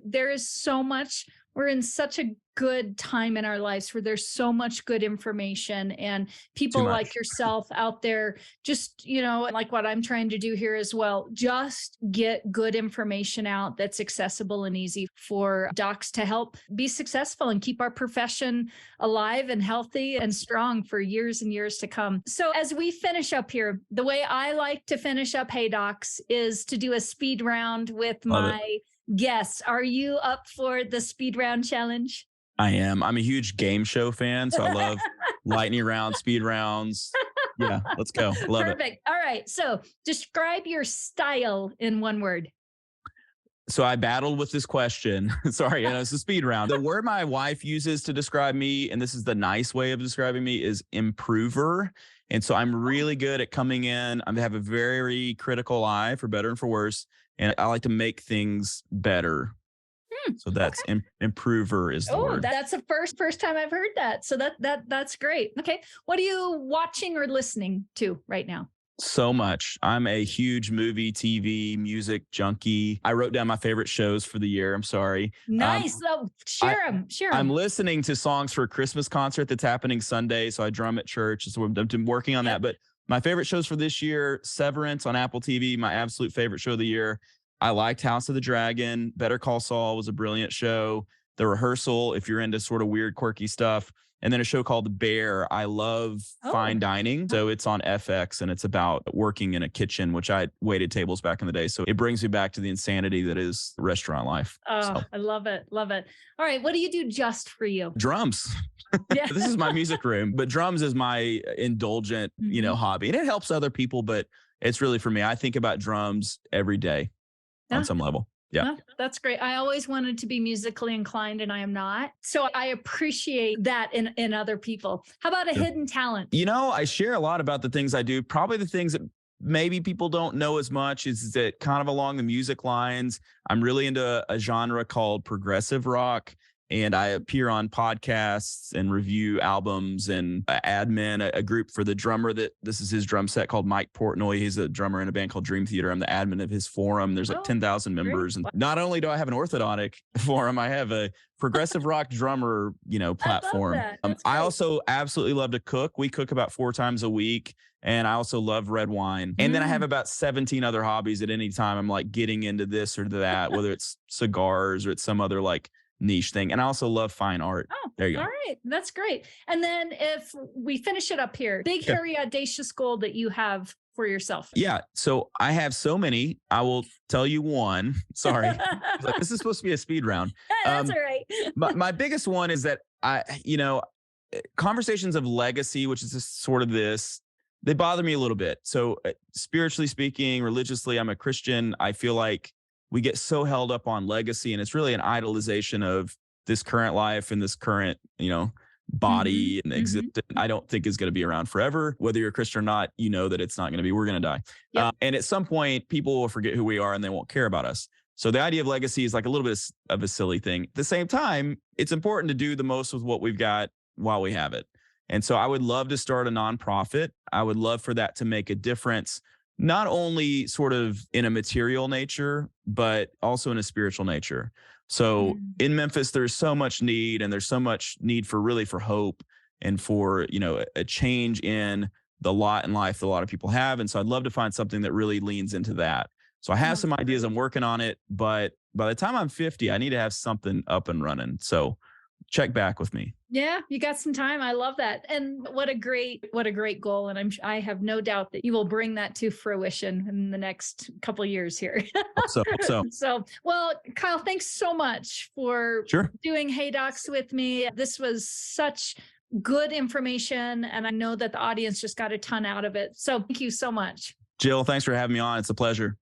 Speaker 1: there is so much. We're in such a good time in our lives where there's so much good information, and people like yourself out there, just, like what I'm trying to do here as well, just get good information out that's accessible and easy for docs to help be successful and keep our profession alive and healthy and strong for years and years to come. So as we finish up here, the way I like to finish up Hey Docs is to do a speed round with my guests. Are you up for the speed round challenge?
Speaker 2: I am. I'm a huge game show fan, so I love lightning rounds, speed rounds. Yeah, let's go. Love it.
Speaker 1: Perfect. All right. So describe your style in one word.
Speaker 2: So I battled with this question. Sorry, it's a speed round. The word my wife uses to describe me, and this is the nice way of describing me, is improver. And so I'm really good at coming in. I have a very critical eye, for better and for worse. And I like to make things better. So that's improver is the word.
Speaker 1: That's the first time I've heard that. So that's great. Okay. What are you watching or listening to right now?
Speaker 2: So much. I'm a huge movie, TV, music junkie. I wrote down my favorite shows for the year. I'm sorry.
Speaker 1: Nice. Share them.
Speaker 2: I'm listening to songs for a Christmas concert that's happening Sunday. So I drum at church. So I'm working on that. But my favorite shows for this year, Severance on Apple TV, my absolute favorite show of the year. I liked House of the Dragon. Better Call Saul was a brilliant show. The Rehearsal, if you're into sort of weird, quirky stuff. And then a show called Bear. I love fine dining. So it's on FX, and it's about working in a kitchen, which I waited tables back in the day. So it brings me back to the insanity that is restaurant life.
Speaker 1: Oh, I love it. Love it. All right. What do you do just for you?
Speaker 2: Drums. This is my music room, but drums is my indulgent, hobby. And it helps other people, but it's really for me. I think about drums every day on some level. Yeah.
Speaker 1: That's great. I always wanted to be musically inclined, and I am not. So I appreciate that in other people. How about a hidden talent?
Speaker 2: I share a lot about the things I do. Probably the things that maybe people don't know as much is that kind of along the music lines, I'm really into a genre called progressive rock. And I appear on podcasts and review albums and admin a group for the drummer this is his drum set called Mike Portnoy. He's a drummer in a band called Dream Theater. I'm the admin of his forum. There's 10,000 members. And not only do I have an orthodontic forum, I have a progressive rock drummer, platform. I also absolutely love to cook. We cook about 4 times a week. And I also love red wine. And then I have about 17 other hobbies at any time. I'm like getting into this or that, whether it's cigars or it's some other niche thing. And I also love fine art. There you go.
Speaker 1: All right. That's great. And then if we finish it up here, big, hairy, audacious goal that you have for yourself.
Speaker 2: Yeah. So I have so many. I will tell you one. Sorry. This is supposed to be a speed round.
Speaker 1: That's all right.
Speaker 2: my biggest one is that conversations of legacy, which is this, they bother me a little bit. So spiritually speaking, religiously, I'm a Christian. I feel like we get so held up on legacy, and it's really an idolization of this current life and this current, body and existence. I don't think is going to be around forever. Whether you're a Christian or not, you know that it's not going to be. We're going to die.
Speaker 1: Yep.
Speaker 2: And at some point, people will forget who we are and they won't care about us. So the idea of legacy is like a little bit of a silly thing. At the same time, it's important to do the most with what we've got while we have it. And so I would love to start a nonprofit. I would love for that to make a difference, not only sort of in a material nature, but also in a spiritual nature. So in Memphis, there's so much need, and there's so much need for hope and for, a change in the lot in life that a lot of people have. And so I'd love to find something that really leans into that. So I have some ideas. I'm working on it, but by the time I'm 50, I need to have something up and running. So check back with me.
Speaker 1: Yeah, you got some time. I love that. And what a great goal. And I have no doubt that you will bring that to fruition in the next couple of years here. So, well, Kyle, thanks so much for doing Hey Docs with me. This was such good information, and I know that the audience just got a ton out of it. So thank you so much.
Speaker 2: Jill, thanks for having me on. It's a pleasure.